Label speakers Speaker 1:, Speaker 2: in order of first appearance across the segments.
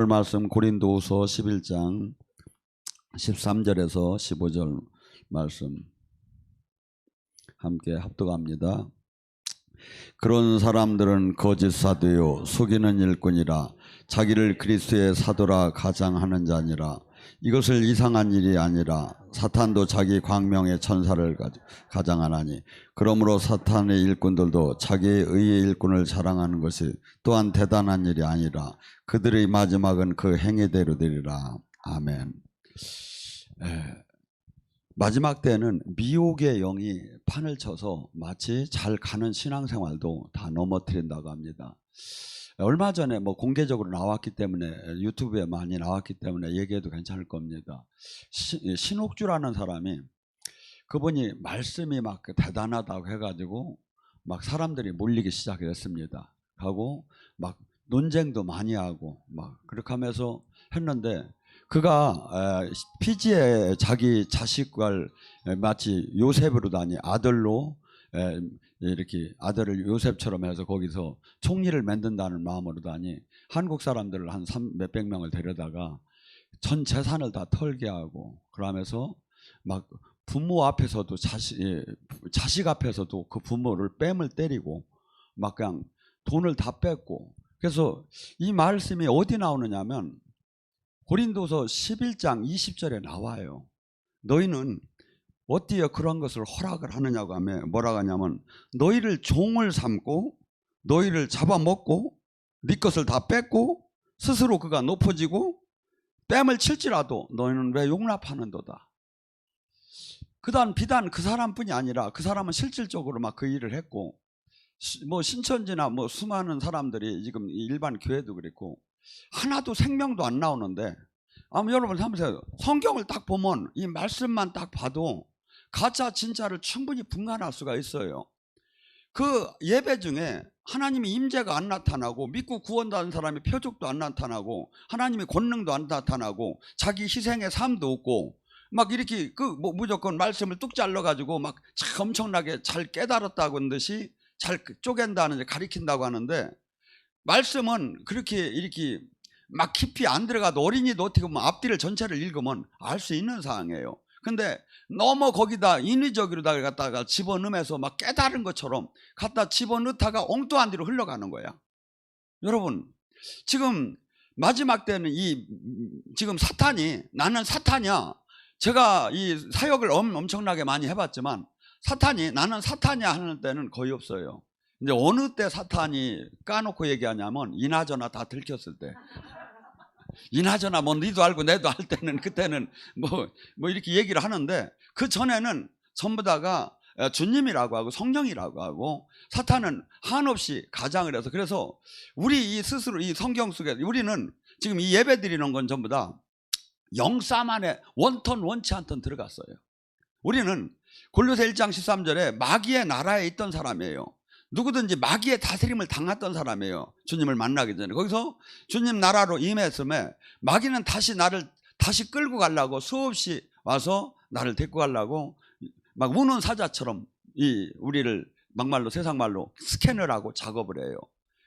Speaker 1: 말씀 고린도후서 11장 13절에서 15절 말씀 함께 합독합니다. 그런 사람들은 거짓 사도요 속이는 일꾼이라 자기를 그리스도의 사도라 가장하는 자니라. 이것을 이상한 일이 아니라 사탄도 자기 광명의 천사를 가장하나니 그러므로 사탄의 일꾼들도 자기의 의의 일꾼을 자랑하는 것이 또한 대단한 일이 아니라 그들의 마지막은 그 행위대로 되리라. 아멘. 마지막 때는 미혹의 영이 판을 쳐서 마치 잘 가는 신앙생활도 다 넘어뜨린다고 합니다. 얼마 전에 공개적으로 나왔기 때문에 유튜브에 많이 나왔기 때문에 얘기해도 괜찮을 겁니다. 신옥주라는 사람이 그분이 말씀이 막 대단하다고 해가지고 막 사람들이 몰리기 시작했습니다. 하고 막 논쟁도 많이 하고 막 그렇게 하면서 했는데 그가 피지에 자기 자식을 마치 요셉으로 다니 아들로 이렇게 아들을 요셉처럼 해서 거기서 총리를 만든다는 마음으로 다니 한국 사람들을 한 몇백 명을 데려다가 전 재산을 다 털게 하고 그러면서 막 부모 앞에서도 자식 앞에서도 그 부모를 뺨을 때리고 막 그냥 돈을 다 뺏고. 그래서 이 말씀이 어디 나오느냐면 고린도서 11장 20절에 나와요. 너희는 어디에 그런 것을 허락을 하느냐고 하면 뭐라고 하냐면 너희를 종을 삼고 너희를 잡아먹고 네 것을 다 뺏고 스스로 그가 높아지고 뺨을 칠지라도 너희는 왜 용납하는도다. 비단 그 사람뿐이 아니라 그 사람은 실질적으로 막 그 일을 했고 신천지나 수많은 사람들이 지금 일반 교회도 그랬고 하나도 생명도 안 나오는데 여러분 한번 보세요. 성경을 딱 보면 이 말씀만 딱 봐도 가짜 진짜를 충분히 분간할 수가 있어요. 그 예배 중에 하나님의 임재가 안 나타나고 믿고 구원받은 사람의 표적도 안 나타나고 하나님의 권능도 안 나타나고 자기 희생의 삶도 없고 막 이렇게 무조건 말씀을 뚝 잘라가지고 막 엄청나게 잘 깨달았다고 하는 듯이 잘 쪼갠다는 가리킨다고 하는데 말씀은 그렇게 이렇게 막 깊이 안 들어가도 어린이도 어떻게 보면 앞뒤를 전체를 읽으면 알 수 있는 사항이에요. 근데 너무 거기다 인위적으로 갖다가 집어넣으면서 막 깨달은 것처럼 갖다 집어넣다가 엉뚱한 데로 흘러가는 거야. 여러분 지금 마지막 때는 지금 사탄이 나는 사탄이야. 제가 이 사역을 엄청나게 많이 해봤지만 사탄이 나는 사탄이야 하는 때는 거의 없어요. 이제 어느 때 사탄이 까놓고 얘기하냐면 이나저나 다 들켰을 때. 이나저나 니도 알고 내도 알 때는 그때는 이렇게 얘기를 하는데 그 전에는 전부 다가 주님이라고 하고 성령이라고 하고 사탄은 한없이 가장을 해서 그래서 우리 이 스스로 이 성경 속에 우리는 지금 이 예배 드리는 건 전부 다 영쌈 안에 원턴 원치 않던 들어갔어요. 우리는 골로새 1장 13절에 마귀의 나라에 있던 사람이에요. 누구든지 마귀의 다스림을 당했던 사람이에요. 주님을 만나기 전에. 거기서 주님 나라로 임했음에 마귀는 나를 다시 끌고 가려고 수없이 와서 나를 데리고 가려고 막 우는 사자처럼 우리를 막말로 세상 말로 스캔을 하고 작업을 해요.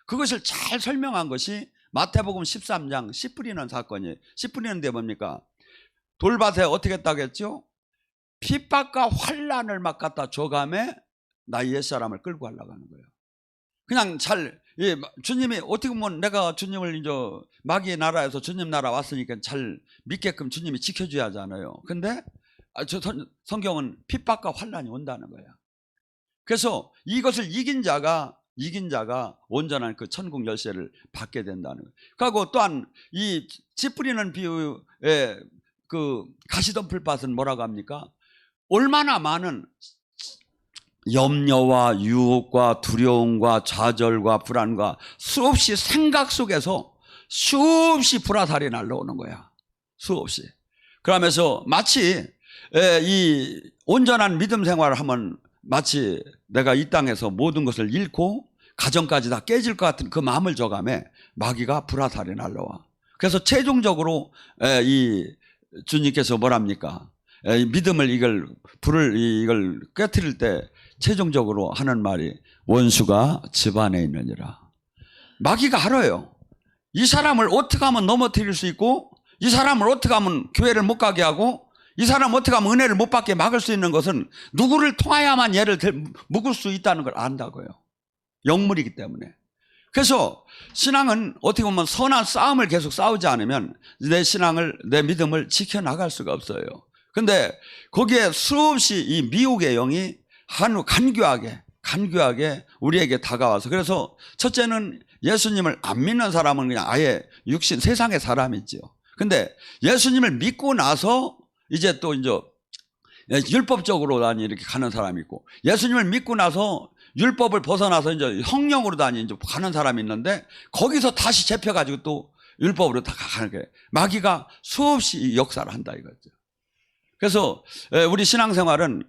Speaker 1: 그것을 잘 설명한 것이 마태복음 13장 씨 뿌리는 사건이에요. 씨 뿌리는 데 뭡니까? 돌밭에 어떻게 했다고 했죠? 핍박과 환난을 막 갖다 줘가며 나의 옛사람을 끌고 가려고 하는 거예요. 그냥 주님이 어떻게 보면 내가 주님을 이제 마귀의 나라에서 주님 나라 왔으니까 잘 믿게끔 주님이 지켜줘야 하잖아요. 근데 성경은 핍박과 환난이 온다는 거야. 그래서 이것을 이긴 자가 온전한 그 천국 열쇠를 받게 된다는 거예요. 그리고 또한 이 씨 뿌리는 비유의 그 가시덤불 밭은 뭐라고 합니까? 얼마나 많은 염려와 유혹과 두려움과 좌절과 불안과 수없이 생각 속에서 수없이 불화살이 날라오는 거야. 수없이. 그러면서 마치 이 온전한 믿음 생활을 하면 마치 내가 이 땅에서 모든 것을 잃고 가정까지 다 깨질 것 같은 그 마음을 줘가며 마귀가 불화살이 날라와. 그래서 최종적으로 이 주님께서 뭐랍니까? 믿음을 이걸 깨트릴 때 최종적으로 하는 말이 원수가 집 안에 있느니라. 마귀가 알아요. 이 사람을 어떻게 하면 넘어뜨릴 수 있고, 이 사람을 어떻게 하면 교회를 못 가게 하고, 이 사람 어떻게 하면 은혜를 못 받게 막을 수 있는 것은 누구를 통하여만 얘를 묶을 수 있다는 걸 안다고요. 영물이기 때문에. 그래서 신앙은 어떻게 보면 선한 싸움을 계속 싸우지 않으면 내 신앙을, 내 믿음을 지켜나갈 수가 없어요. 근데 거기에 수없이 이 미혹의 영이 간교하게 우리에게 다가와서, 그래서 첫째는 예수님을 안 믿는 사람은 그냥 아예 육신, 세상의 사람이지요. 근데 예수님을 믿고 나서 이제 또 이제 율법적으로 이렇게 가는 사람이 있고, 예수님을 믿고 나서 율법을 벗어나서 이제 성령으로 이제 가는 사람이 있는데, 거기서 다시 잡혀가지고 또 율법으로 다 가는 거예요. 마귀가 수없이 역사를 한다 이거죠. 그래서 우리 신앙생활은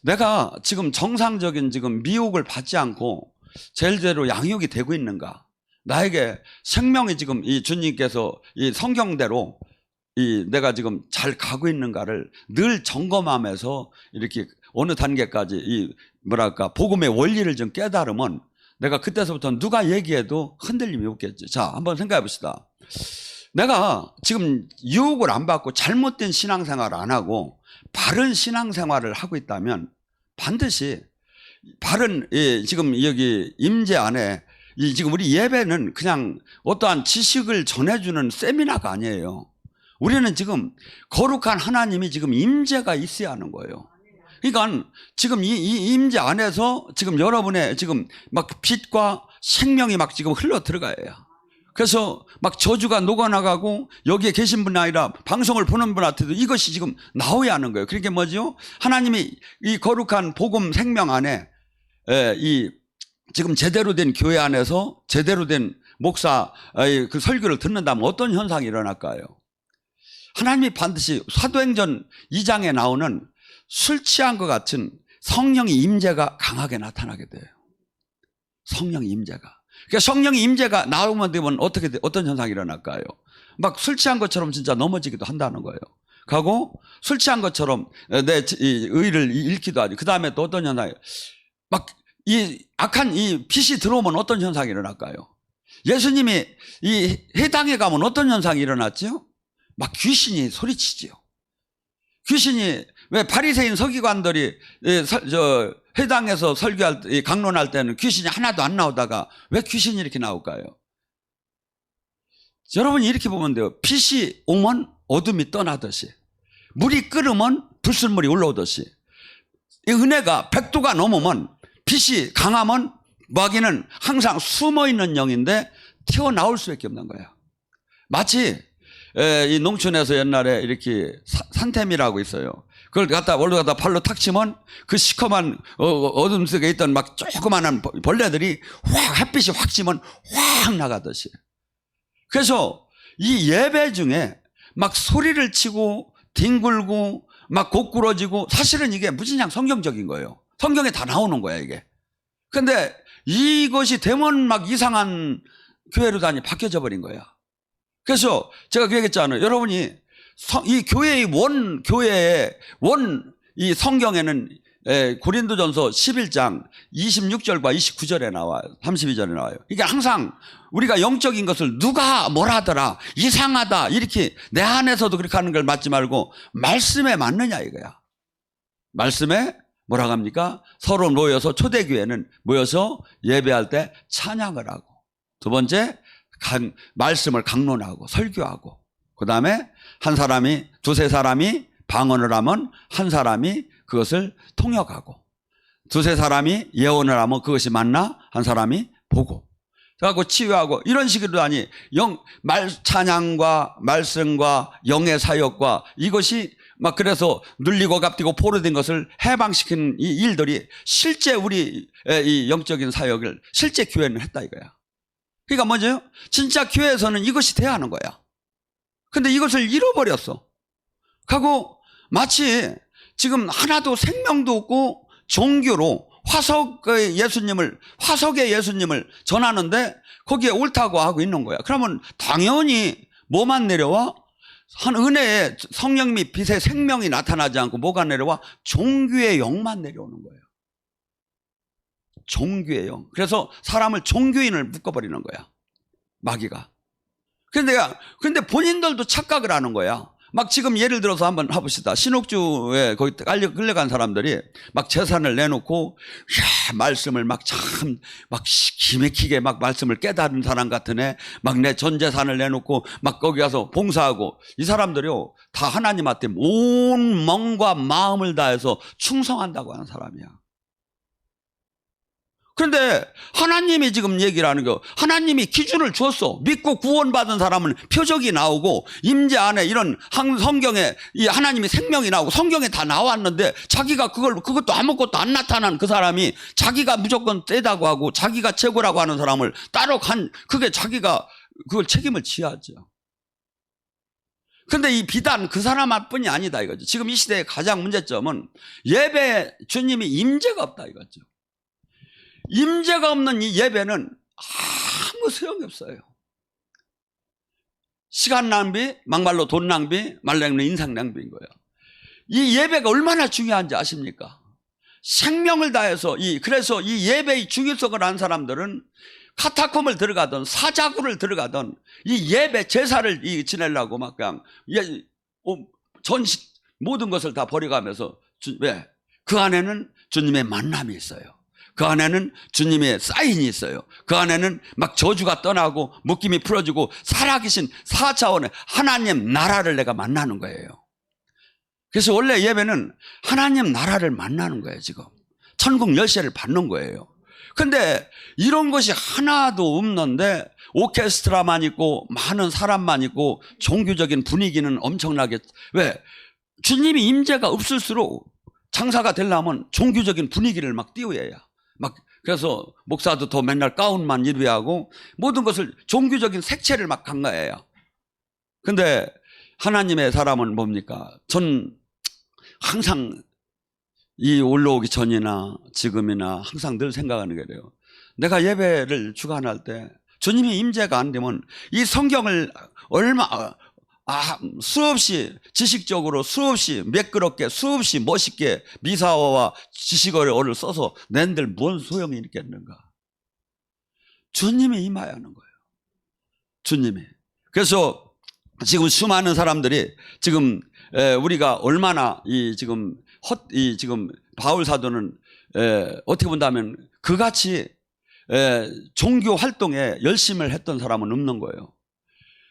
Speaker 1: 내가 지금 정상적인 지금 미혹을 받지 않고 제대로 양육이 되고 있는가, 나에게 생명이 지금 이 주님께서 이 성경대로 내가 지금 잘 가고 있는가를 늘 점검하면서 이렇게 어느 단계까지 복음의 원리를 좀 깨달으면 내가 그때서부터 누가 얘기해도 흔들림이 없겠죠. 자, 한번 생각해 봅시다. 내가 지금 유혹을 안 받고 잘못된 신앙생활을 안 하고 바른 신앙생활을 하고 있다면 반드시 바른 지금 여기 임재 안에 지금 우리 예배는 그냥 어떠한 지식을 전해주는 세미나가 아니에요. 우리는 지금 거룩한 하나님이 지금 임재가 있어야 하는 거예요. 그러니까 지금 이 임재 안에서 지금 여러분의 지금 막 빛과 생명이 막 지금 흘러 들어가야 해요. 그래서 막 저주가 녹아나가고 여기에 계신 분 아니라 방송을 보는 분한테도 이것이 지금 나오야 하는 거예요. 그러니까 뭐죠? 하나님이 이 거룩한 복음 생명 안에 지금 제대로 된 교회 안에서 제대로 된 목사 그 설교를 듣는다면 어떤 현상이 일어날까요? 하나님이 반드시 사도행전 2장에 나오는 술 취한 것 같은 성령의 임재가 강하게 나타나게 돼요. 성령의 임재가. 그러니까 성령의 임재가 나오면 되면 어떤 현상이 일어날까요? 막 술 취한 것처럼 진짜 넘어지기도 한다는 거예요. 가고 술 취한 것처럼 내 의를 잃기도 하죠. 그 다음에 또 어떤 현상이, 막 이 악한 이 빛이 들어오면 어떤 현상이 일어날까요? 예수님이 이 회당에 가면 어떤 현상이 일어났죠? 막 귀신이 소리치지요. 귀신이, 왜 바리새인 서기관들이 회당에서 설교할 때, 강론할 때는 귀신이 하나도 안 나오다가 왜 귀신이 이렇게 나올까요? 여러분이 이렇게 보면 돼요. 빛이 오면 어둠이 떠나듯이, 물이 끓으면 불순물이 올라오듯이, 이 은혜가 100도가 넘으면, 빛이 강하면 마귀는 항상 숨어있는 영인데 튀어나올 수밖에 없는 거예요. 마치 이 농촌에서 옛날에 이렇게 산템이라고 있어요. 그걸 갖다 발로 탁 치면 그 시커먼 어둠 속에 있던 막 조그마한 벌레들이 확, 햇빛이 확 치면 확 나가듯이. 그래서 이 예배 중에 막 소리를 치고 뒹굴고 막 고꾸러지고, 사실은 이게 무진장 성경적인 거예요. 성경에 다 나오는 거야 이게. 근데 이것이 되면 막 이상한 교회로 바뀌어져 버린 거야. 그래서 제가 그 얘기했잖아요. 여러분이 이 교회의 이 성경에는 고린도전서 11장 26절과 29절에 나와요. 32절에 나와요. 이게 항상 우리가 영적인 것을 누가 뭐라더라, 이상하다, 이렇게 내 안에서도 그렇게 하는 걸 맞지 말고 말씀에 맞느냐 이거야. 말씀에 뭐라고 합니까? 서로 모여서, 초대교회는 모여서 예배할 때 찬양을 하고, 두 번째 말씀을 강론하고 설교하고, 그 다음에 한 사람이, 두세 사람이 방언을 하면 한 사람이 그것을 통역하고, 두세 사람이 예언을 하면 그것이 맞나 한 사람이 보고, 그래갖고 치유하고, 이런 식으로 하니 찬양과 말씀과 영의 사역과 이것이 막 그래서 눌리고 갚디고 포로된 것을 해방시키는 이 일들이 실제 우리 이 영적인 사역을 실제 교회는 했다 이거야. 그러니까 뭐죠? 진짜 교회에서는 이것이 돼야 하는 거야. 근데 이것을 잃어버렸어. 하고 마치 지금 하나도 생명도 없고 종교로 화석의 예수님을 전하는데 거기에 옳다고 하고 있는 거야. 그러면 당연히 뭐만 내려와? 한 은혜에 성령 및 빛의 생명이 나타나지 않고 뭐가 내려와? 종교의 영만 내려오는 거예요. 종교의 영. 그래서 사람을 종교인을 묶어버리는 거야, 마귀가. 근데 본인들도 착각을 하는 거야. 막 지금 예를 들어서 한번 해봅시다. 신옥주에 거기 끌려간 사람들이 막 재산을 내놓고, 말씀을 막 참, 막 기맥히게 막 말씀을 깨달은 사람 같은 애, 막 내 전 재산을 내놓고 막 거기 가서 봉사하고, 이 사람들이요, 다 하나님한테 온 마음과 마음을 다해서 충성한다고 하는 사람이야. 그런데 하나님이 지금 얘기를 하는 거, 하나님이 기준을 줬어. 믿고 구원받은 사람은 표적이 나오고 임재 안에 이런 성경에 이 하나님이 생명이 나오고 성경에 다 나왔는데, 자기가 그것도 아무것도 안 나타난 그 사람이 자기가 무조건 떼다고 하고 자기가 최고라고 하는 사람을 따로 그게 자기가 그걸 책임을 지어야죠. 근데 이 비단 그 사람뿐이 아니다 이거죠. 지금 이 시대의 가장 문제점은 예배 주님이 임재가 없다 이거죠. 임재가 없는 이 예배는 아무 소용이 없어요. 시간 낭비, 막말로 돈 낭비, 말로 인상 낭비인 거예요. 이 예배가 얼마나 중요한지 아십니까? 생명을 다해서 그래서 이 예배의 중요성을 아는 사람들은 카타콤을 들어가든 사자구를 들어가든 이 예배 제사를 지내려고 막 그냥 모든 것을 다 버려가면서, 왜? 그 안에는 주님의 만남이 있어요. 그 안에는 주님의 사인이 있어요. 그 안에는 막 저주가 떠나고 묶임이 풀어지고 살아계신 4차원의 하나님 나라를 내가 만나는 거예요. 그래서 원래 예배는 하나님 나라를 만나는 거예요. 지금 천국 열쇠를 받는 거예요. 근데 이런 것이 하나도 없는데 오케스트라만 있고 많은 사람만 있고 종교적인 분위기는 엄청나게, 왜? 주님이 임재가 없을수록 장사가 되려면 종교적인 분위기를 막 띄워야 그래서 목사도 더 맨날 가운만 입어야하고 모든 것을 종교적인 색채를 막 강가해요. 근데 하나님의 사람은 뭡니까? 전 항상 이 올라오기 전이나 지금이나 항상 늘 생각하는 게 그래요. 내가 예배를 주관할 때 주님이 임재가 안 되면 이 성경을 수없이 지식적으로 수없이 매끄럽게 수없이 멋있게 미사어와 지식어를 써서 낸들 뭔 소용이 있겠는가? 주님이 임해야 하는 거예요. 주님이. 그래서 지금 수많은 사람들이 지금 우리가 얼마나 지금 바울 사도는 어떻게 본다면 그같이 종교 활동에 열심을 했던 사람은 없는 거예요.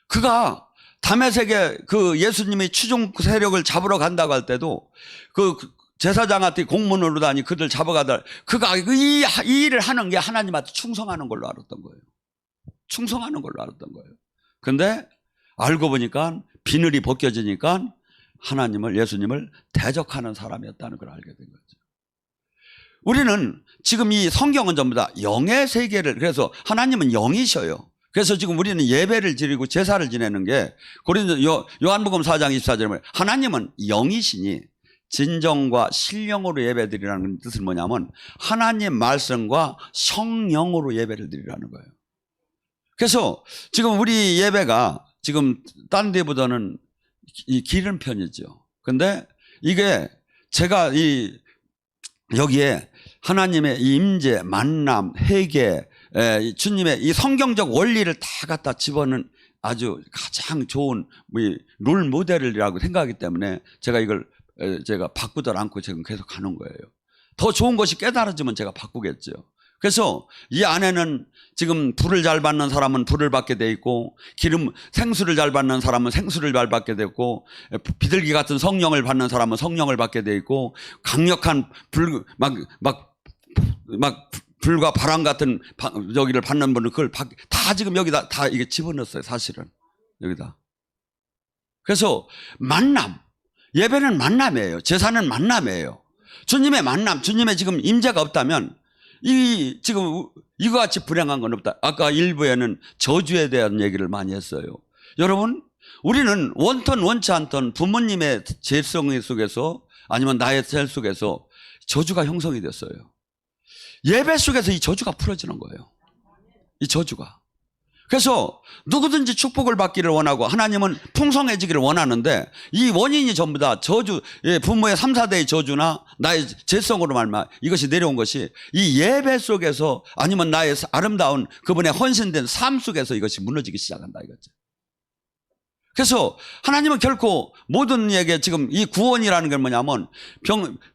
Speaker 1: 그가 다메섹에 그 예수님이 추종 세력을 잡으러 간다고 할 때도 그 제사장한테 공문으로 다니 그들 잡아가다 그가 이 일을 하는 게 하나님한테 충성하는 걸로 알았던 거예요. 충성하는 걸로 알았던 거예요. 근데 알고 보니까 비늘이 벗겨지니까 예수님을 대적하는 사람이었다는 걸 알게 된 거죠. 우리는 지금 이 성경은 전부 다 영의 세계를, 그래서 하나님은 영이셔요. 그래서 지금 우리는 예배를 드리고 제사를 지내는 게 요한복음 4장 24절에 말해요. 하나님은 영이시니 진정과 신령으로 예배 드리라는 뜻은 뭐냐면 하나님 말씀과 성령으로 예배를 드리라는 거예요. 그래서 지금 우리 예배가 지금 딴 데보다는 길은 편이죠. 근데 이게 제가 여기에 하나님의 임재, 만남, 회개, 주님의 이 성경적 원리를 다 갖다 집어넣은 아주 가장 좋은 롤 모델이라고 생각하기 때문에 제가 이걸 바꾸들 않고 지금 계속 가는 거예요. 더 좋은 것이 깨달아지면 제가 바꾸겠죠. 그래서 이 안에는 지금 불을 잘 받는 사람은 불을 받게 돼 있고, 생수를 잘 받는 사람은 생수를 잘 받게 됐고, 비둘기 같은 성령을 받는 사람은 성령을 받게 돼 있고, 강력한 불과 바람 같은 여기를 받는 분은 그걸 다 지금 여기다 다 이게 집어넣었어요. 사실은 여기다. 그래서 예배는 만남이에요. 제사는 만남이에요. 주님의 만남, 주님의 지금 임재가 없다면 지금 이거 같이 불행한 건 없다. 아까 일부에는 저주에 대한 얘기를 많이 했어요. 여러분, 우리는 원턴 원치 않던 부모님의 죄성 속에서 아니면 나의 셀 속에서 저주가 형성이 됐어요. 예배 속에서 이 저주가 풀어지는 거예요. 이 저주가. 그래서 누구든지 축복을 받기를 원하고 하나님은 풍성해지기를 원하는데 이 원인이 전부 다 저주, 부모의 3, 4대의 저주나 나의 죄성으로 말미암아 이것이 내려온 것이 이 예배 속에서 아니면 나의 아름다운 그분의 헌신된 삶 속에서 이것이 무너지기 시작한다 이거죠. 그래서 하나님은 결코 모든 이에게 지금 이 구원이라는 게 뭐냐면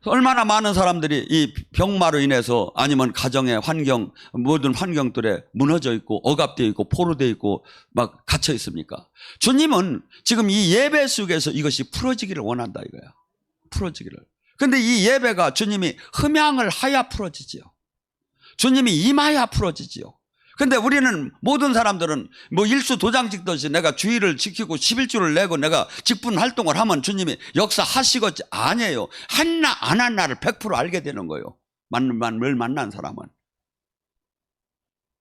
Speaker 1: 얼마나 많은 사람들이 이 병마로 인해서 아니면 가정의 환경, 모든 환경들에 무너져 있고 억압되어 있고 포로되어 있고 막 갇혀 있습니까? 주님은 지금 이 예배 속에서 이것이 풀어지기를 원한다 이거야. 풀어지기를. 근데 이 예배가 주님이 흠양을 하야 풀어지지요. 주님이 임하야 풀어지지요. 근데 우리는 모든 사람들은 뭐 일수 도장 찍듯이 내가 주의를 지키고 11주를 내고 내가 직분 활동을 하면 주님이 역사하시겠지. 아니에요. 한나 안 한나를 100% 알게 되는 거예요. 늘 만난 사람은.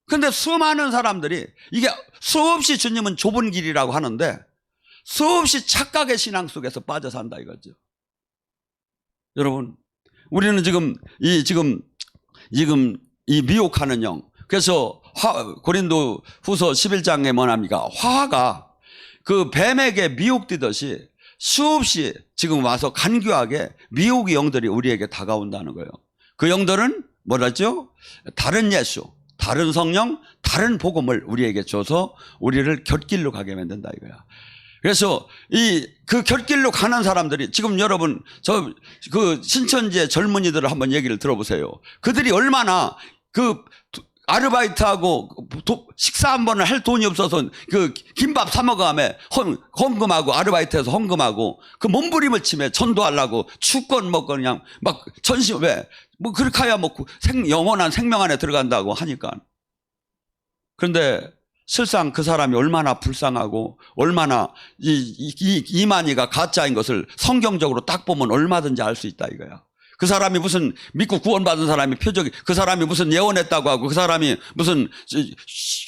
Speaker 1: 근데 수많은 사람들이 이게 수없이 주님은 좁은 길이라고 하는데 수없이 착각의 신앙 속에서 빠져 산다 이거죠. 여러분, 우리는 지금 이 미혹하는 영. 그래서 고린도 후서 11장에 뭐랍니까? 화가 그 뱀에게 미혹되듯이 수없이 지금 와서 간교하게 미혹의 영들이 우리에게 다가온다는 거예요. 그 영들은 뭐라죠? 다른 예수, 다른 성령, 다른 복음을 우리에게 줘서 우리를 곁길로 가게 만든다 이거야. 그래서 그 곁길로 가는 사람들이 지금 여러분 그 신천지의 젊은이들을 한번 얘기를 들어보세요. 그들이 얼마나 그 아르바이트하고 식사 한 번을 할 돈이 없어서 그 김밥 사 먹어가며 헌금하고 아르바이트해서 헌금하고 그 몸부림을 치며 전도하려고 축권 먹고 그냥 막 전심 뭐 그렇게 해야 뭐 영원한 생명 안에 들어간다고 하니까. 그런데 실상 그 사람이 얼마나 불쌍하고 얼마나 이만희가 가짜인 것을 성경적으로 딱 보면 얼마든지 알 수 있다 이거야. 그 사람이 무슨 믿고 구원받은 사람이 표적이, 그 사람이 무슨 예언했다고 하고, 그 사람이 무슨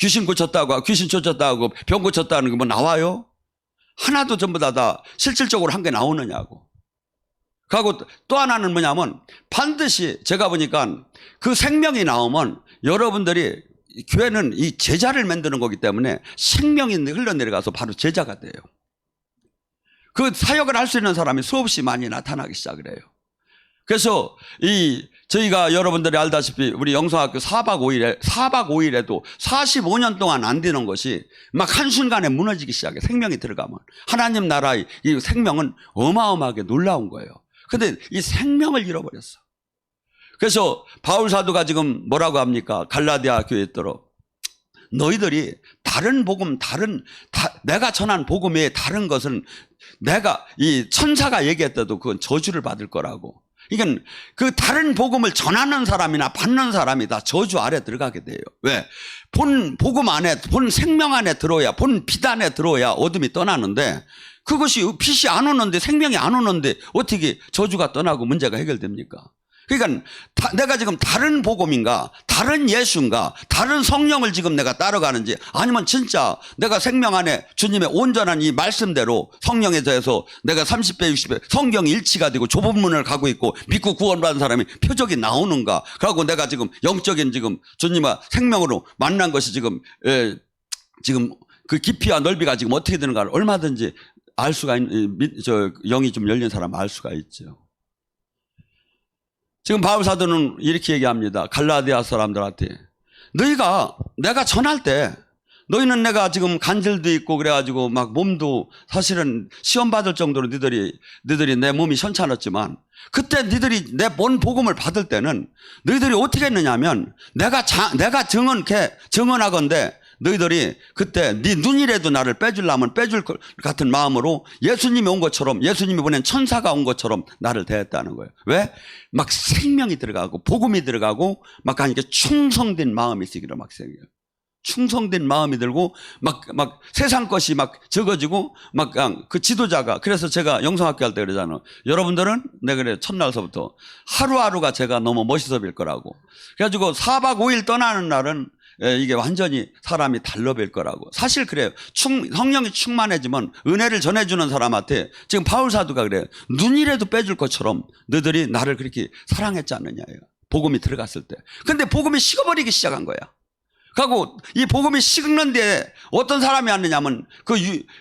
Speaker 1: 귀신 고쳤다고 하고, 귀신 쫓았다고 하고, 병 고쳤다는 게 뭐 나와요? 하나도 전부 다 실질적으로 한 게 나오느냐고. 그리고 또 하나는 뭐냐면 반드시 제가 보니까 그 생명이 나오면 여러분들이 교회는 이 제자를 만드는 거기 때문에 생명이 흘러내려가서 바로 제자가 돼요. 그 사역을 할 수 있는 사람이 수없이 많이 나타나기 시작을 해요. 그래서 저희가 여러분들이 알다시피 우리 영성학교 4박 5일에도 45년 동안 안 되는 것이 막 한순간에 무너지기 시작해. 생명이 들어가면. 하나님 나라의 이 생명은 어마어마하게 놀라운 거예요. 근데 이 생명을 잃어버렸어. 그래서 바울 사도가 지금 뭐라고 합니까? 갈라디아 교회에 있도록 너희들이 다른 복음, 내가 전한 복음 외에 다른 것은 내가 이 천사가 얘기했다도 그건 저주를 받을 거라고. 이건 그 다른 복음을 전하는 사람이나 받는 사람이 다 저주 아래 들어가게 돼요. 왜? 본 복음 안에, 본 생명 안에 들어야, 본 빛 안에 들어야 어둠이 떠나는데 그것이 빛이 안 오는데 생명이 안 오는데 어떻게 저주가 떠나고 문제가 해결됩니까? 그러니까 내가 지금 다른 복음인가, 다른 예수인가, 다른 성령을 지금 내가 따라가는지 아니면 진짜 내가 생명 안에 주님의 온전한 이 말씀대로 성령에 대해서 내가 30배, 60배 성경 일치가 되고 좁은 문을 가고 있고 믿고 구원받은 사람이 표적이 나오는가. 그리고 내가 지금 영적인 지금 주님과 생명으로 만난 것이 지금 그 깊이와 넓이가 지금 어떻게 되는가를 얼마든지 알 수가 있는, 영이 좀 열린 사람 알 수가 있죠. 지금 바울 사도는 이렇게 얘기합니다. 갈라디아 사람들한테 내가 전할 때 너희는 내가 지금 간질도 있고 그래가지고 막 몸도 사실은 시험 받을 정도로 너희들이 내 몸이 현찮았지만 그때 너희들이 내 본 복음을 받을 때는 너희들이 어떻게 했느냐면 내가 증언하건대 너희들이 그때 네 눈이라도 나를 빼주려면 빼줄 것 같은 마음으로 예수님이 온 것처럼, 예수님이 보낸 천사가 온 것처럼 나를 대했다는 거예요. 왜? 막 생명이 들어가고 복음이 들어가고 막 하니까 충성된 마음이 있기로 막 생겨요. 충성된 마음이 들고 막 세상 것이 막 적어지고 막 그 지도자가. 그래서 제가 영성학교 할 때 그러잖아요. 여러분들은 내가 그래 첫날서부터 하루하루가 제가 너무 멋있어 볼 거라고. 그래가지고 4박 5일 떠나는 날은 이게 완전히 사람이 달라질 거라고. 사실 그래요. 성령이 충만해지면 은혜를 전해주는 사람한테 지금 바울 사도가 그래요. 눈이라도 빼줄 것처럼 너희들이 나를 그렇게 사랑했지 않느냐. 복음이 들어갔을 때. 근데 복음이 식어버리기 시작한 거야. 그리고 이 복음이 식는데 어떤 사람이 왔느냐면 그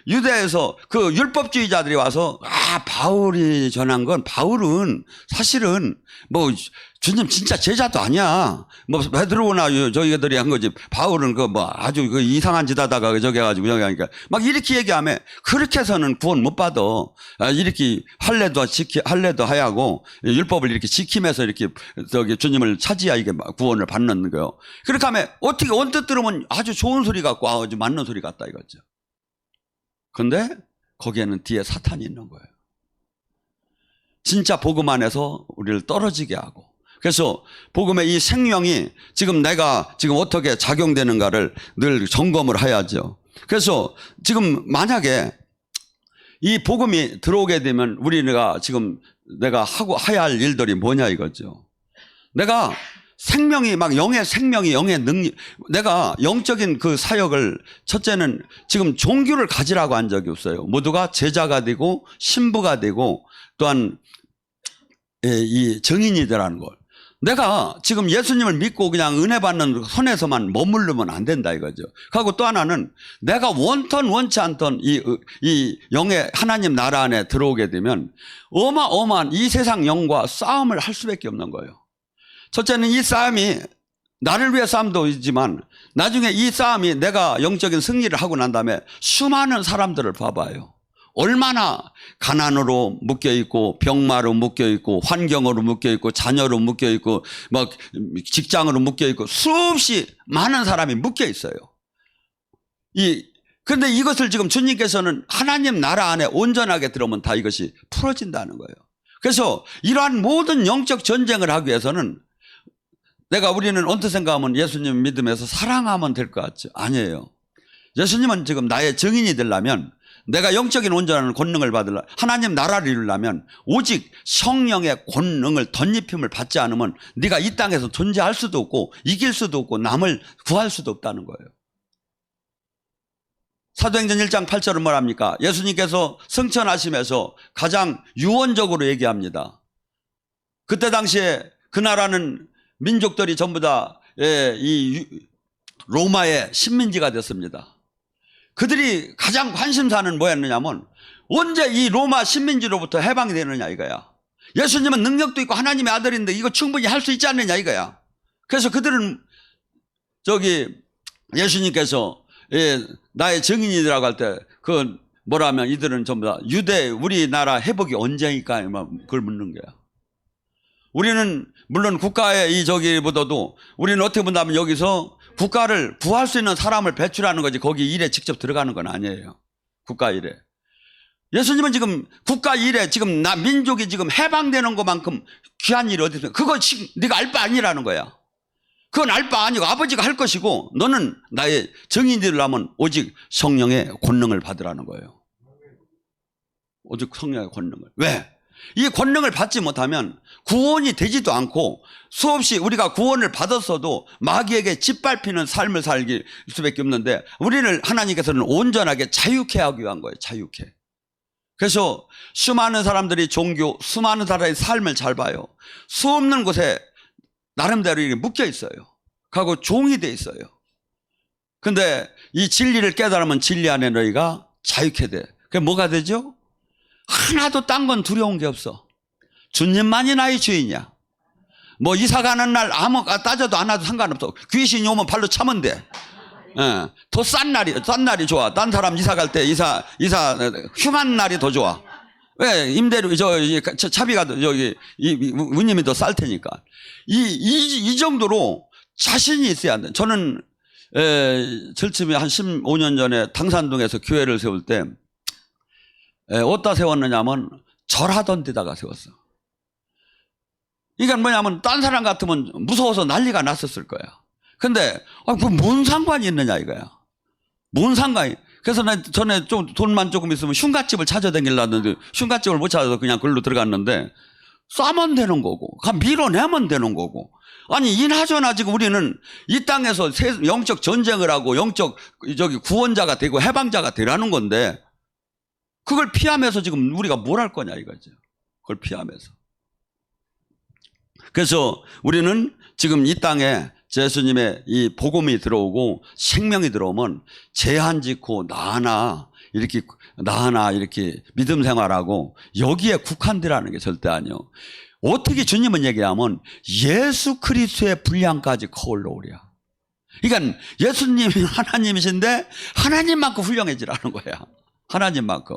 Speaker 1: 유대에서 그 율법주의자들이 와서 바울이 전한 건 바울은 사실은 뭐 주님 진짜 제자도 아니야. 뭐 베드로나 저희들이 한 거지. 바울은 그 뭐 아주 그 이상한 짓 하다가 저기 해가지고 저기 하니까 막 이렇게 얘기하면 그렇게 해서는 구원 못 받아. 이렇게 할례도 하야고 율법을 이렇게 지키면서 이렇게 저기 주님을 찾아야 이게 구원을 받는 거요. 그렇게 하면 어떻게 언뜻 들으면 아주 좋은 소리 같고 아주 맞는 소리 같다 이거죠. 근데 거기에는 뒤에 사탄이 있는 거예요. 진짜 복음 안에서 우리를 떨어지게 하고. 그래서 복음의 이 생명이 지금 내가 지금 어떻게 작용되는가를 늘 점검을 해야죠. 그래서 지금 만약에 이 복음이 들어오게 되면 우리가 지금 내가 해야 할 일들이 뭐냐 이거죠. 내가 생명이 막 영의 생명이 영의 능력, 내가 영적인 그 사역을 첫째는 지금 종교를 가지라고 한 적이 없어요. 모두가 제자가 되고 신부가 되고 또한 이 증인이 되라는 걸. 내가 지금 예수님을 믿고 그냥 은혜 받는 선에서만 머무르면 안 된다 이거죠. 그리고 또 하나는 내가 원턴 원치 않던 이 영의 하나님 나라 안에 들어오게 되면 어마어마한 이 세상 영과 싸움을 할 수밖에 없는 거예요. 첫째는 이 싸움이 나를 위해 싸움도 있지만 나중에 이 싸움이 내가 영적인 승리를 하고 난 다음에 수많은 사람들을 봐봐요. 얼마나 가난으로 묶여있고 병마로 묶여있고 환경으로 묶여있고 자녀로 묶여있고 막 직장으로 묶여있고 수없이 많은 사람이 묶여있어요. 그런데 이것을 지금 주님께서는 하나님 나라 안에 온전하게 들어오면 다 이것이 풀어진다는 거예요. 그래서 이러한 모든 영적 전쟁을 하기 위해서는 우리는 언뜻 생각하면 예수님 믿으면서 사랑하면 될 것 같죠. 아니에요. 예수님은 지금 나의 증인이 되려면 내가 영적인 온전한 권능을 받으려 하나님 나라를 이루려면 오직 성령의 권능을 덧입힘을 받지 않으면 네가 이 땅에서 존재할 수도 없고 이길 수도 없고 남을 구할 수도 없다는 거예요. 사도행전 1장 8절은 뭐랍니까? 예수님께서 승천하시면서 가장 유언적으로 얘기합니다. 그때 당시에 그 나라는 민족들이 전부 다 이 로마의 식민지가 됐습니다. 그들이 가장 관심사는 뭐였느냐면 언제 이 로마 식민지로부터 해방이 되느냐 이거야. 예수님은 능력도 있고 하나님의 아들인데 이거 충분히 할 수 있지 않느냐 이거야. 그래서 그들은 예수님께서 나의 증인이라고 할 때 그 뭐라면 이들은 전부 다 우리나라 회복이 언제니까 그걸 묻는 거야. 우리는 물론 국가의 저기보다도 우리는 어떻게 본다면 여기서 국가를 구할 수 있는 사람을 배출하는 거지 거기 일에 직접 들어가는 건 아니에요. 국가 일에. 예수님은 지금 국가 일에 지금 민족이 지금 해방되는 것만큼 귀한 일이 어디 있어요? 그거 지금 네가 알 바 아니라는 거야. 그건 알 바 아니고 아버지가 할 것이고 너는 나의 증인이 되려면 오직 성령의 권능을 받으라는 거예요. 오직 성령의 권능을. 왜? 이 권능을 받지 못하면 구원이 되지도 않고 수없이 우리가 구원을 받았어도 마귀에게 짓밟히는 삶을 살길 수밖에 없는데 우리를 하나님께서는 온전하게 자유케 하기 위한 거예요. 자유케. 그래서 수많은 사람들이 수많은 사람의 삶을 잘 봐요. 수없는 곳에 나름대로 이렇게 묶여 있어요. 하고 종이 돼 있어요. 근데 이 진리를 깨달으면 진리 안에 너희가 자유케 돼. 그게 뭐가 되죠? 하나도 딴 건 두려운 게 없어. 주님만이 나의 주인이야. 뭐 이사 가는 날 따져도 안 와도 상관없어. 귀신이 오면 발로 차면 돼. 더 싼 날이 좋아. 딴 사람 이사 갈 때 이사 흉한 날이 더 좋아. 왜? 임대료 차비가 운임이 더 쌀 테니까. 이 정도로 자신이 있어야 돼. 저는 절침이 한 15년 전에 당산동에서 교회를 세울 때 어디다 세웠느냐면 절하던 데다가 세웠어. 이게 뭐냐면 딴 사람 같으면 무서워서 난리가 났었을 거야. 근데 뭔 상관이 있느냐 이거야. 뭔 상관이. 그래서 나 전에 좀 돈만 조금 있으면 흉갓집을 찾아다니려는데 흉갓집을 못 찾아서 그냥 글로 들어갔는데 싸면 되는 거고 밀어내면 되는 거고. 아니 이나저나 지금 우리는 이 땅에서 영적 전쟁을 하고 영적 구원자가 되고 해방자가 되라는 건데 그걸 피하면서 지금 우리가 뭘 할 거냐 이거죠. 그걸 피하면서. 그래서 우리는 지금 이 땅에 예수님의 이 복음이 들어오고 생명이 들어오면 제한 짓고 나 하나 이렇게 믿음 생활하고 여기에 국한되라는 게 절대 아니요. 어떻게 주님은 얘기하면 예수 그리스도의 분량까지 거울러오랴. 그러니까 예수님이 하나님이신데 하나님만큼 훌륭해지라는 거야. 하나님만큼.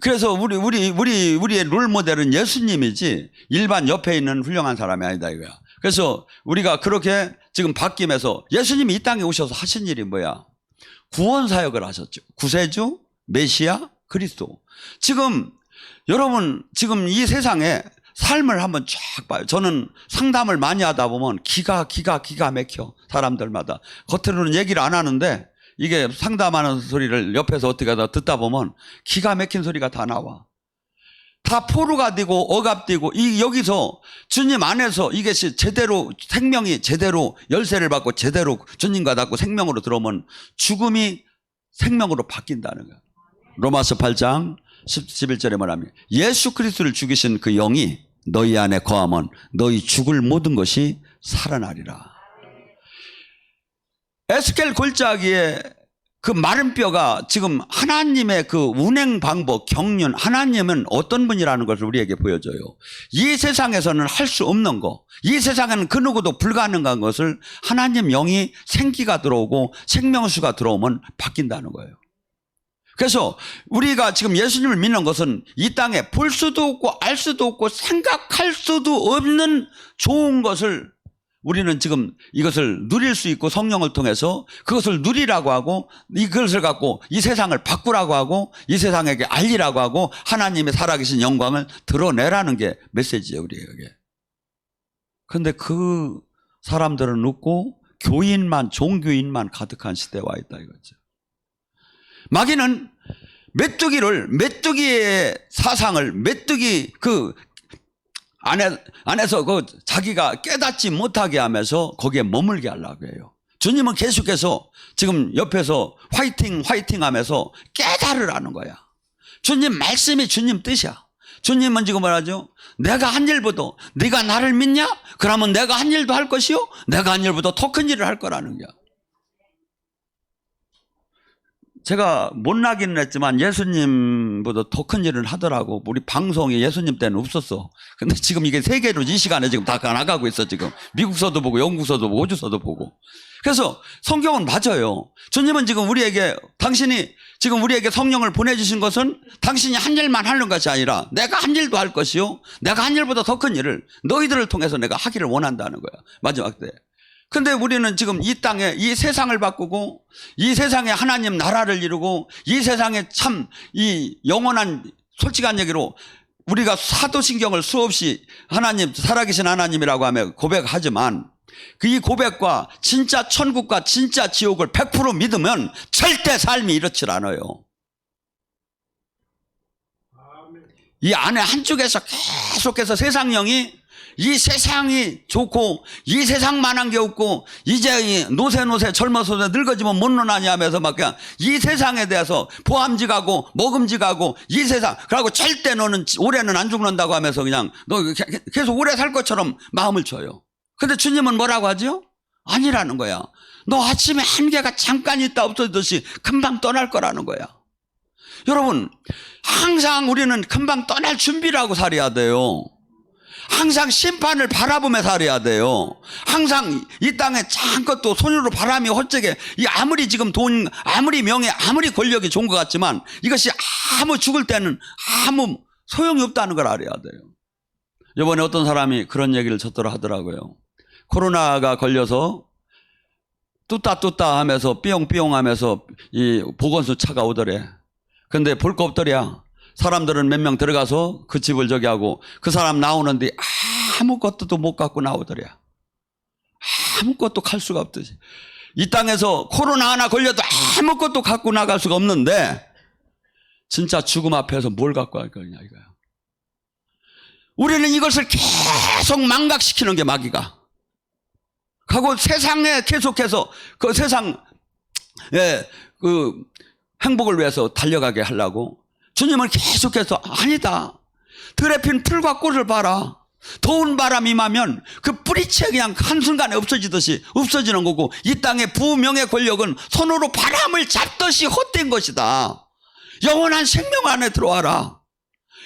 Speaker 1: 그래서 우리의 롤 모델은 예수님이지 일반 옆에 있는 훌륭한 사람이 아니다 이거야. 그래서 우리가 그렇게 지금 바뀌면서 예수님이 이 땅에 오셔서 하신 일이 뭐야? 구원 사역을 하셨죠. 구세주, 메시아, 그리스도. 지금 여러분 지금 이 세상에 삶을 한번 쫙 봐요. 저는 상담을 많이 하다 보면 기가 막혀. 사람들마다. 겉으로는 얘기를 안 하는데 이게 상담하는 소리를 옆에서 어떻게 하다 듣다 보면 기가 막힌 소리가 다 나와. 다 포로가 되고 억압되고 여기서 주님 안에서 이것이 제대로 생명이 제대로 열쇠를 받고 제대로 주님과 닿고 생명으로 들어오면 죽음이 생명으로 바뀐다는 거야. 로마서 8장 11절에 말하면 예수 그리스도를 죽이신 그 영이 너희 안에 거하면 너희 죽을 모든 것이 살아나리라. 에스겔 골짜기에 그 마른 뼈가 지금 하나님의 그 운행 방법, 경륜, 하나님은 어떤 분이라는 것을 우리에게 보여줘요. 이 세상에서는 할 수 없는 거, 이 세상에는 그 누구도 불가능한 것을 하나님 영이 생기가 들어오고 생명수가 들어오면 바뀐다는 거예요. 그래서 우리가 지금 예수님을 믿는 것은 이 땅에 볼 수도 없고 알 수도 없고 생각할 수도 없는 좋은 것을 우리는 지금 이것을 누릴 수 있고 성령을 통해서 그것을 누리라고 하고 이것을 갖고 이 세상을 바꾸라고 하고 이 세상에게 알리라고 하고 하나님의 살아계신 영광을 드러내라는 게 메시지예요, 우리에게. 그런데 그 사람들은 없고 교인만, 종교인만 가득한 시대에 와 있다 이거죠. 마귀는 메뚜기의 사상을 메뚜기 그 안에서 그 자기가 깨닫지 못하게 하면서 거기에 머물게 하려고 해요. 주님은 계속해서 지금 옆에서 화이팅 하면서 깨달으라는 거야. 주님 말씀이 주님 뜻이야. 주님은 지금 말하죠. 내가 한 일보다 네가 나를 믿냐? 그러면 내가 한 일도 할 것이요 내가 한 일보다 더 큰 일을 할 거라는 거야. 제가 못나기는 했지만 예수님보다 더 큰 일을 하더라고. 우리 방송이 예수님 때는 없었어. 근데 지금 이게 세계로 이 시간에 지금 다 나가고 있어. 지금 미국서도 보고 영국서도 보고 호주서도 보고. 그래서 성경은 맞아요. 주님은 지금 당신이 지금 우리에게 성령을 보내주신 것은 당신이 한 일만 하는 것이 아니라 내가 한 일도 할 것이요 내가 한 일보다 더 큰 일을 너희들을 통해서 내가 하기를 원한다는 거야. 마지막 때. 근데 우리는 지금 이 땅에 이 세상을 바꾸고 이 세상에 하나님 나라를 이루고 이 세상에 참 이 영원한 솔직한 얘기로 우리가 사도신경을 수없이 하나님 살아계신 하나님이라고 하며 고백하지만 이 고백과 진짜 천국과 진짜 지옥을 100% 믿으면 절대 삶이 이렇지 않아요. 이 안에 한쪽에서 계속해서 세상령이 이 세상이 좋고 이 세상만한 게 없고 이제 노세 젊어서 늙어지면 못 노나냐 하면서 막 그냥 이 세상에 대해서 보암직하고 먹음직하고 이 세상 그러고 절대 너는 올해는 안 죽는다고 하면서 그냥 너 계속 오래 살 것처럼 마음을 줘요. 근데 주님은 뭐라고 하죠? 아니라는 거야. 너 아침에 한계가 잠깐 있다 없어지듯이 금방 떠날 거라는 거야. 여러분 항상 우리는 금방 떠날 준비를 하고 살아야 돼요. 항상 심판을 바라보며 살아야 돼요. 항상 이 땅에 잠깐 또 손으로 바람이 헛되게 아무리 지금 돈 아무리 명예 아무리 권력이 좋은 것 같지만 이것이 죽을 때는 아무 소용이 없다는 걸 알아야 돼요. 이번에 어떤 사람이 그런 얘기를 쳤더라 하더라고요. 코로나가 걸려서 뚜따 하면서 삐용삐용 하면서 이 보건소 차가 오더래. 근데 볼 거 없더랴. 사람들은 몇 명 들어가서 그 집을 저기 하고 그 사람 나오는데 아무것도 못 갖고 나오더랴. 아무것도 갈 수가 없듯이. 이 땅에서 코로나 하나 걸려도 아무것도 갖고 나갈 수가 없는데 진짜 죽음 앞에서 뭘 갖고 갈 거냐 이거야. 우리는 이것을 계속 망각시키는 게 마귀가. 하고 세상에 계속해서 그 세상의 그 행복을 위해서 달려가게 하려고 주님은 계속해서 아니다. 들에 핀 풀과 꽃을 봐라. 더운 바람이 임하면 그 뿌리채 그냥 한순간에 없어지듯이 없어지는 거고 이 땅의 부명의 권력은 손으로 바람을 잡듯이 헛된 것이다. 영원한 생명 안에 들어와라.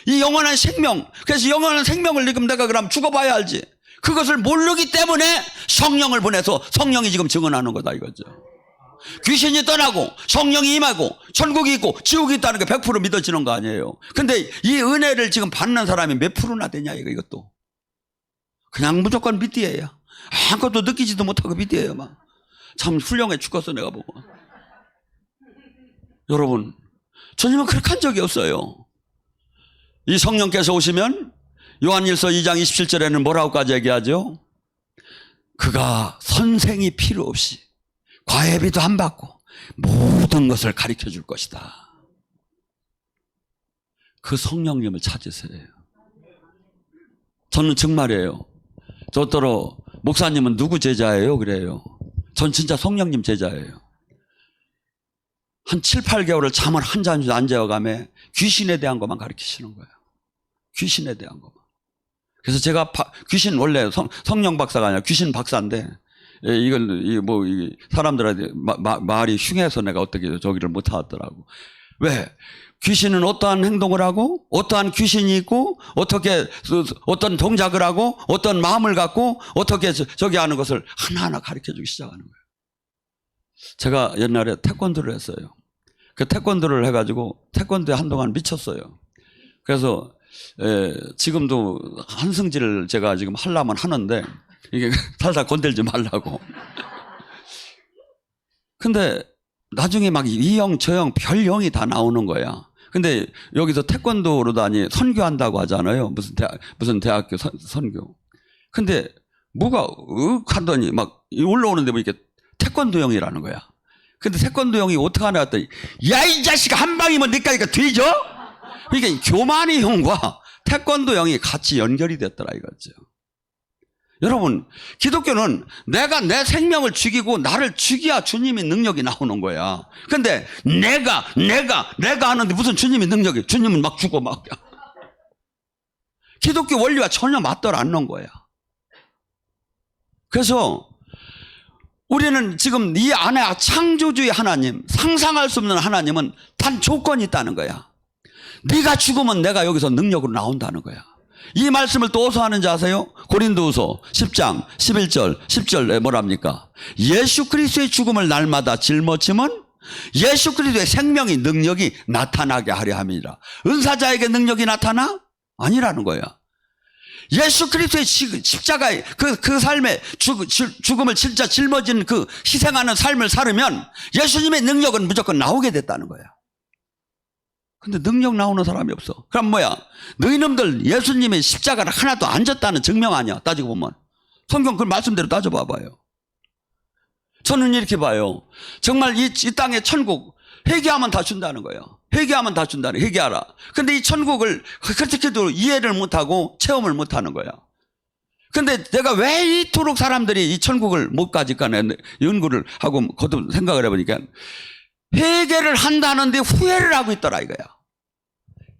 Speaker 1: 이 영원한 생명, 그래서 영원한 생명을 지금 내가 그럼 죽어봐야 알지. 그것을 모르기 때문에 성령을 보내서 성령이 지금 증언하는 거다 이거죠. 귀신이 떠나고 성령이 임하고 천국이 있고 지옥이 있다는 게 100% 믿어지는 거 아니에요. 근데 이 은혜를 지금 받는 사람이 몇 프로나 되냐 이것도. 그냥 무조건 믿디에요. 아무것도 느끼지도 못하고 믿디에요. 막 참 훌륭해 죽겠어 내가 보고. 여러분, 주님은 그렇게 한 적이 없어요. 이 성령께서 오시면 요한일서 2장 27절에는 뭐라고까지 얘기하죠? 그가 선생이 필요 없이 과외비도 안 받고 모든 것을 가르쳐 줄 것이다. 그 성령님을 찾으세요. 저는 정말이에요. 저더러 목사님은 누구 제자예요? 그래요. 전 진짜 성령님 제자예요. 한 7, 8개월을 잠을 한 잔 앉아가며 귀신에 대한 것만 가르치시는 거예요. 귀신에 대한 것만. 그래서 제가 귀신 원래 성령 박사가 아니라 귀신 박사인데 이건 뭐 사람들한테 말이 흉해서 내가 어떻게 저기를 못 하더라고. 왜? 귀신은 어떠한 행동을 하고 어떠한 귀신이 있고 어떻게 어떤 동작을 하고 어떤 마음을 갖고 어떻게 저기 하는 것을 하나하나 가르쳐주기 시작하는 거예요. 제가 옛날에 태권도를 했어요. 그 태권도를 해가지고 태권도에 한동안 미쳤어요. 그래서 지금도 한승질을 제가 지금 하려면 하는데 이게 살살 건들지 말라고. 근데 나중에 막 이 형 저 형 별 형이 다 나오는 거야. 근데 여기서 태권도로다니 선교한다고 하잖아요. 무슨 대학교 선교. 근데 뭐가 하더니 막 올라오는데 뭐 이렇게 태권도 형이라는 거야. 근데 태권도 형이 어떻게 하나 했더니 야 이 자식아 한 방이면 니까지가 뒤져? 그러니까 교만이 형과 태권도 형이 같이 연결이 됐더라 이거죠. 여러분, 기독교는 내가 내 생명을 죽이고 나를 죽여야 주님의 능력이 나오는 거야. 근데 내가 하는데 무슨 주님의 능력이, 주님은 막 죽어 막. 기독교 원리와 전혀 맞더라 않는 거야. 그래서 우리는 지금 이 안에 창조주의 하나님, 상상할 수 없는 하나님은 단 조건이 있다는 거야. 네가 죽으면 내가 여기서 능력으로 나온다는 거야. 이 말씀을 또 어디서 하는지 아세요? 고린도후서 10장 11절 10절에 뭐랍니까? 예수 그리스도의 죽음을 날마다 짊어지면 예수 그리스도의 생명의 능력이 나타나게 하려 함이라. 은사자에게 능력이 나타나? 아니라는 거야. 예수 그리스도의 십자가의 그 삶의 죽음을 진짜 짊어진 그 희생하는 삶을 살으면 예수님의 능력은 무조건 나오게 됐다는 거야. 근데 능력 나오는 사람이 없어. 그럼 뭐야? 너희놈들 예수님의 십자가를 하나도 안 졌다는 증명 아니야. 따지고 보면. 성경 그 말씀대로 따져봐봐요. 저는 이렇게 봐요. 정말 이 땅의 천국 회개하면 다 준다는 거예요. 회개하면 다 준다는 거예요. 회개하라. 근데 이 천국을 그렇게도 이해를 못하고 체험을 못하는 거야. 근데 내가 왜 이토록 사람들이 이 천국을 못 가질까 연구를 하고 거듭 생각을 해보니까 회개를 한다는데 후회를 하고 있더라 이거야.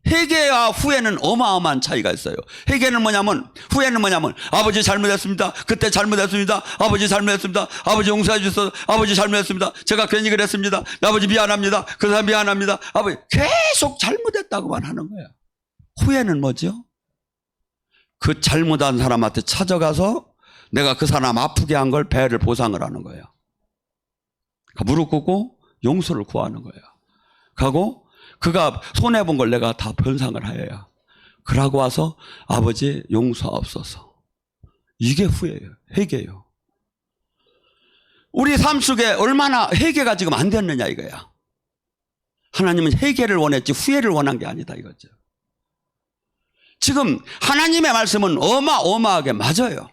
Speaker 1: 회개와 후회는 어마어마한 차이가 있어요. 회개는 뭐냐면, 후회는 뭐냐면, 아버지 잘못했습니다. 그때 잘못했습니다. 아버지 잘못했습니다. 아버지 용서해 주셔서 아버지 잘못했습니다. 제가 괜히 그랬습니다. 아버지 미안합니다. 그 사람 미안합니다. 아버지 계속 잘못했다고만 하는 거야. 후회는 뭐죠? 그 잘못한 사람한테 찾아가서 내가 그 사람 아프게 한 걸 배를 보상을 하는 거야. 무릎 꿇고 용서를 구하는 거야. 가고 그가 손해본 걸 내가 다 변상을 하여야. 그러고 와서 아버지 용서하옵소서. 이게 후회예요. 회개예요. 우리 삶 속에 얼마나 회개가 지금 안 됐느냐 이거야. 하나님은 회개를 원했지 후회를 원한 게 아니다 이거죠. 지금 하나님의 말씀은 어마어마하게 맞아요.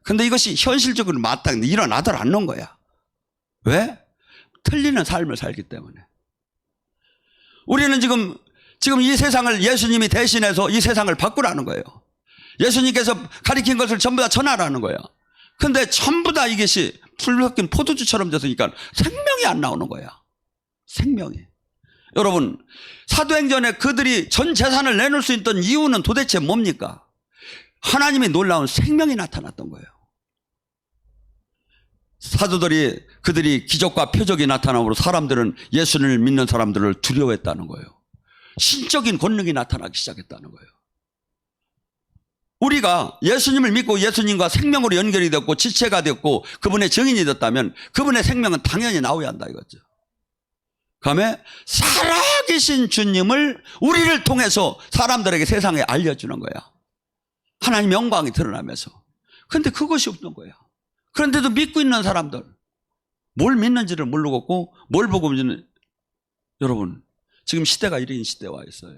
Speaker 1: 근데 이것이 현실적으로 맞다. 일어나들 않는 거야. 왜? 틀리는 삶을 살기 때문에. 우리는 지금 이 세상을 예수님이 대신해서 이 세상을 바꾸라는 거예요. 예수님께서 가리킨 것을 전부 다 전하라는 거예요. 근데 전부 다 이것이 풀 섞인 포도주처럼 됐으니까 생명이 안 나오는 거야. 생명이. 여러분, 사도행전에 그들이 전 재산을 내놓을 수 있던 이유는 도대체 뭡니까? 하나님의 놀라운 생명이 나타났던 거예요. 사도들이 그들이 기적과 표적이 나타남으로 사람들은 예수를 믿는 사람들을 두려워했다는 거예요. 신적인 권능이 나타나기 시작했다는 거예요. 우리가 예수님을 믿고 예수님과 생명으로 연결이 됐고 지체가 됐고 그분의 증인이 됐다면 그분의 생명은 당연히 나와야 한다 이거죠. 그다음에 살아계신 주님을 우리를 통해서 사람들에게 세상에 알려주는 거야. 하나님의 영광이 드러나면서. 그런데 그것이 없는 거야. 그런데도 믿고 있는 사람들, 뭘 믿는지를 모르겠고 뭘 보고 있는지는, 여러분 지금 시대가 이런 시대에 와 있어요.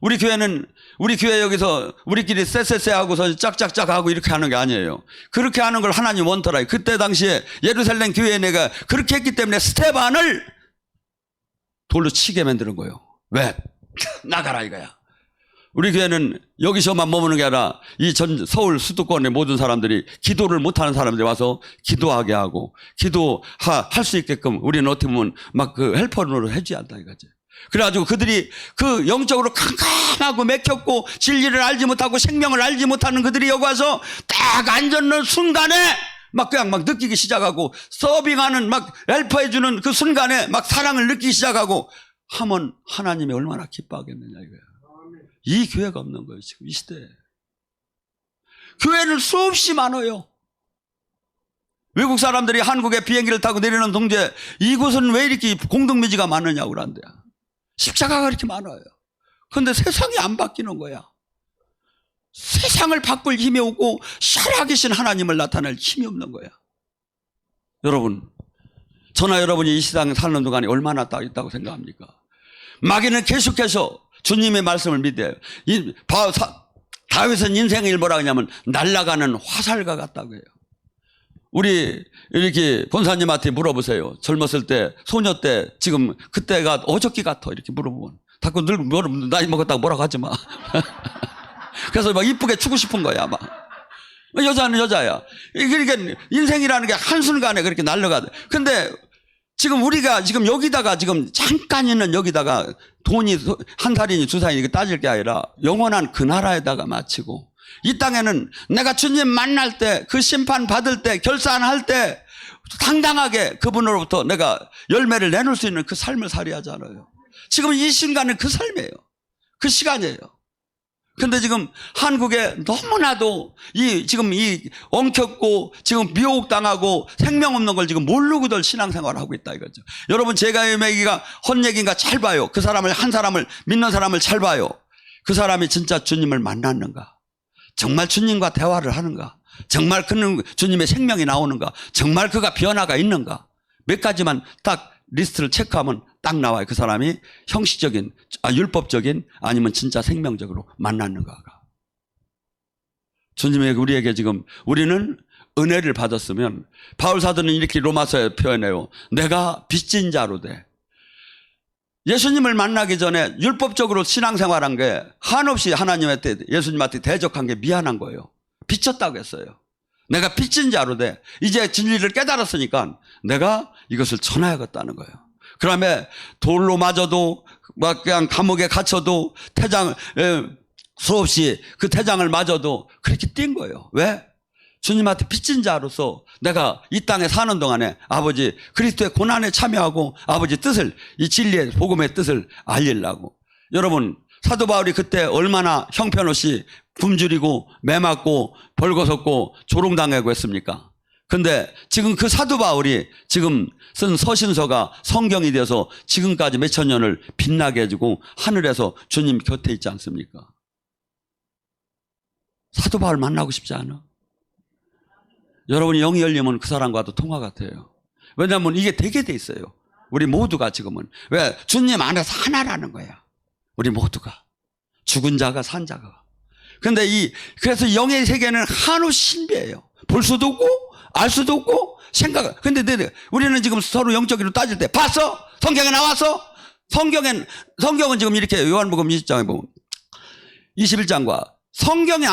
Speaker 1: 우리 교회 여기서 우리끼리 쎄쎄쎄 하고서 짝짝짝 하고 이렇게 하는 게 아니에요. 그렇게 하는 걸 하나님 원터라. 그때 당시에 예루살렘 교회에 내가 그렇게 했기 때문에 스테반을 돌로 치게 만드는 거예요. 왜? 나가라 이거야. 우리 교회는 여기서만 머무는 게 아니라 이 전 서울 수도권의 모든 사람들이 기도를 못하는 사람들이 와서 기도하게 하고 기도할 수 있게끔 우리는 어떻게 보면 막 그 헬퍼로 해줘야 한다 이거지. 그래가지고 그들이 그 영적으로 캄캄하고 맥혔고 진리를 알지 못하고 생명을 알지 못하는 그들이 여기 와서 딱 앉는 순간에 막 그냥 막 느끼기 시작하고 서빙하는 막 헬퍼해주는 그 순간에 막 사랑을 느끼기 시작하고 하면 하나님이 얼마나 기뻐하겠느냐 이거야. 이 교회가 없는 거예요 지금 이 시대에. 교회는 수없이 많아요. 외국 사람들이 한국에 비행기를 타고 내리는 동지에 이곳은 왜 이렇게 공동묘지가 많으냐고 그런대요. 십자가가 이렇게 많아요. 그런데 세상이 안 바뀌는 거야. 세상을 바꿀 힘이 없고 살아계신 하나님을 나타낼 힘이 없는 거야. 여러분, 저나 여러분이 이 세상에 사는 동안에 얼마나 딱 있다고 생각합니까? 마귀는 계속해서 주님의 말씀을 믿어요. 다윗은 인생을 뭐라 하냐면 날아가는 화살과 같다고 해요. 우리 이렇게 본사님한테 물어보세요. 젊었을 때, 소녀 때, 지금 그때가 어저께 같아 이렇게 물어보면 자꾸 늘 나이 먹었다고 뭐라고 하지 마. 그래서 막 이쁘게 추고 싶은 거야 막. 여자는 여자야. 그러니까 인생이라는 게 한순간에 그렇게 날아가. 근데 지금 우리가 지금 여기다가 지금 잠깐 있는 여기다가 돈이 한 살이니 두 살이니 따질 게 아니라 영원한 그 나라에다가 마치고 이 땅에는 내가 주님 만날 때 그 심판 받을 때 결산할 때 당당하게 그분으로부터 내가 열매를 내놓을 수 있는 그 삶을 살아야 하잖아요. 지금 이 순간은 그 삶이에요. 그 시간이에요. 근데 지금 한국에 너무나도 지금 엉켰고 지금 미혹당하고 생명 없는 걸 지금 모르고들 신앙생활을 하고 있다 이거죠. 여러분 제가 이 얘기가 헛얘기인가 잘 봐요. 그 사람을 한 사람을 믿는 사람을 잘 봐요. 그 사람이 진짜 주님을 만났는가? 정말 주님과 대화를 하는가? 정말 그는 주님의 생명이 나오는가? 정말 그가 변화가 있는가? 몇 가지만 딱 리스트를 체크하면 딱 나와요. 그 사람이 형식적인, 율법적인 아니면 진짜 생명적으로 만났는가가. 주님이 우리에게 지금 우리는 은혜를 받았으면 바울 사도는 이렇게 로마서에 표현해요. 내가 빚진 자로 돼. 예수님을 만나기 전에 율법적으로 신앙생활한 게 한없이 하나님한테 예수님한테 대적한 게 미안한 거예요. 빚졌다고 했어요. 내가 빚진 자로 돼. 이제 진리를 깨달았으니까 내가 이것을 전해야겠다는 거예요. 그다음에 돌로 맞아도 막 그냥 감옥에 갇혀도 수없이 그 태장을 맞아도 그렇게 뛴 거예요. 왜? 주님한테 빚진 자로서 내가 이 땅에 사는 동안에 아버지 그리스도의 고난에 참여하고 아버지 뜻을 이 진리의 복음의 뜻을 알리려고. 여러분 사도 바울이 그때 얼마나 형편없이 굶주리고 매맞고 벌거벗고 조롱당하고 했습니까? 근데 지금 그 사도 바울이 지금 쓴 서신서가 성경이 되어서 지금까지 몇천 년을 빛나게 해주고 하늘에서 주님 곁에 있지 않습니까? 사도 바울 만나고 싶지 않아? 여러분이 영이 열리면 그 사람과도 통화 같아요. 왜냐하면 이게 되게 돼 있어요. 우리 모두가 지금은. 왜? 주님 안에서 하나라는 거야. 우리 모두가. 죽은 자가 산 자가. 근데 그래서 영의 세계는 한우 신비해요. 볼 수도 없고, 알 수도 없고, 근데 우리는 지금 서로 영적으로 따질 때, 봤어? 성경에 나왔어? 성경은 지금 이렇게 요한복음 20장에 보면, 21장과 성경에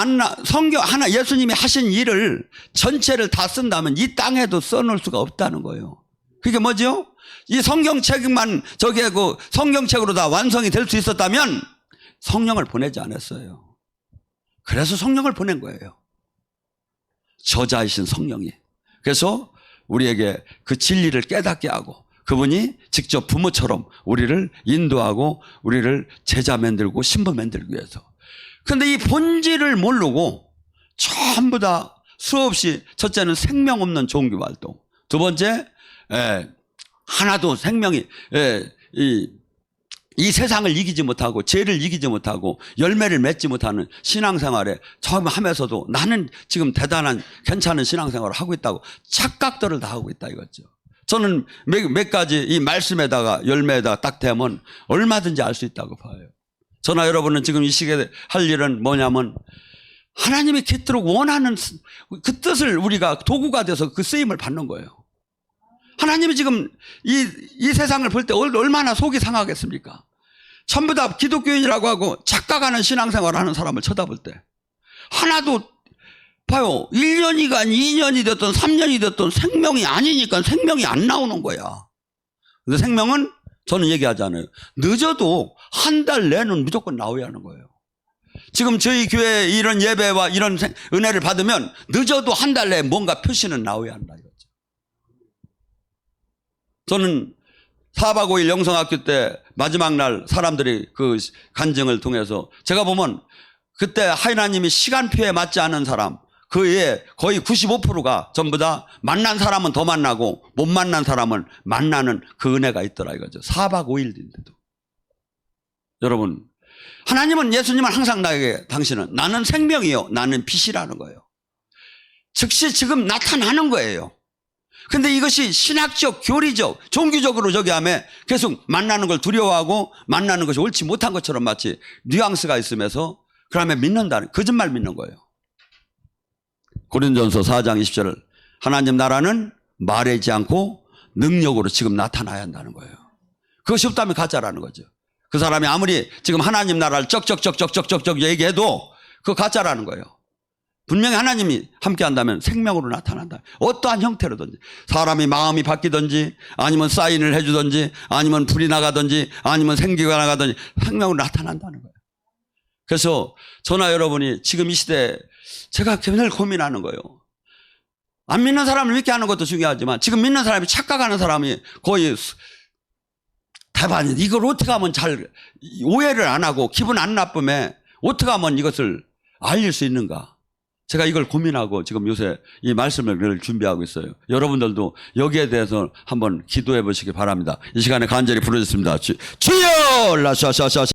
Speaker 1: 예수님이 하신 일을 전체를 다 쓴다면 이 땅에도 써놓을 수가 없다는 거예요. 그게 뭐죠? 이 성경책만 성경책으로 다 완성이 될 수 있었다면 성령을 보내지 않았어요. 그래서 성령을 보낸 거예요. 저자이신 성령이. 그래서 우리에게 그 진리를 깨닫게 하고 그분이 직접 부모처럼 우리를 인도하고 우리를 제자 만들고 신부 만들기 위해서. 그런데 이 본질을 모르고 전부 다 수없이, 첫째는 생명 없는 종교 활동, 두 번째 하나도 생명이 이 세상을 이기지 못하고 죄를 이기지 못하고 열매를 맺지 못하는 신앙생활에 처음 하면서도 나는 지금 대단한 괜찮은 신앙생활을 하고 있다고 착각들을 다 하고 있다 이거죠. 저는 몇 가지 이 말씀에다가 열매에다가 딱 대면 얼마든지 알 수 있다고 봐요. 저나 여러분은 지금 이 시기에 할 일은 뭐냐면 하나님이 깃도록 원하는 그 뜻을 우리가 도구가 돼서 그 쓰임을 받는 거예요. 하나님이 지금 이 세상을 볼 때 얼마나 속이 상하겠습니까? 전부 다 기독교인이라고 하고 착각하는 신앙생활을 하는 사람을 쳐다볼 때 하나도 봐요. 1년이간 2년이 됐든 3년이 됐든 생명이 아니니까 생명이 안 나오는 거야. 근데 생명은 저는 얘기하잖아요. 늦어도 한 달 내는 무조건 나와야 하는 거예요. 지금 저희 교회에 이런 예배와 이런 은혜를 받으면 늦어도 한 달 내에 뭔가 표시는 나와야 한다 이거죠. 저는 4박 5일 영성학교 때 마지막 날 사람들이 그 간증을 통해서 제가 보면 그때 하나님이 시간표에 맞지 않은 사람 그의 거의 95%가 전부 다 만난 사람은 더 만나고 못 만난 사람은 만나는 그 은혜가 있더라 이거죠. 4박 5일인데도. 여러분, 하나님은 예수님은 항상 나에게 당신은 나는 생명이요 나는 빛이라는 거예요. 즉시 지금 나타나는 거예요. 근데 이것이 신학적, 교리적, 종교적으로 저기 하면 계속 만나는 걸 두려워하고 만나는 것이 옳지 못한 것처럼 마치 뉘앙스가 있으면서 그러면 믿는다는, 거짓말 믿는 거예요. 고린도전서 4장 20절을 하나님 나라는 말하지 않고 능력으로 지금 나타나야 한다는 거예요. 그것이 없다면 가짜라는 거죠. 그 사람이 아무리 지금 하나님 나라를 쩍쩍쩍쩍쩍쩍 얘기해도 그거 가짜라는 거예요. 분명히 하나님이 함께 한다면 생명으로 나타난다. 어떠한 형태로든지 사람이 마음이 바뀌든지 아니면 사인을 해주든지 아니면 불이 나가든지 아니면 생기가 나가든지 생명으로 나타난다는 거예요. 그래서 저나 여러분이 지금 이 시대에 제가 늘 고민하는 거예요. 안 믿는 사람을 믿게 하는 것도 중요하지만 지금 믿는 사람이 착각하는 사람이 거의 대반이 이걸 어떻게 하면 잘 오해를 안 하고 기분 안 나쁨에 어떻게 하면 이것을 알릴 수 있는가. 제가 이걸 고민하고 지금 요새 이 말씀을 준비하고 있어요. 여러분들도 여기에 대해서 한번 기도해 보시기 바랍니다. 이 시간에 간절히 부르짖습니다. 주여! 라샤샤샤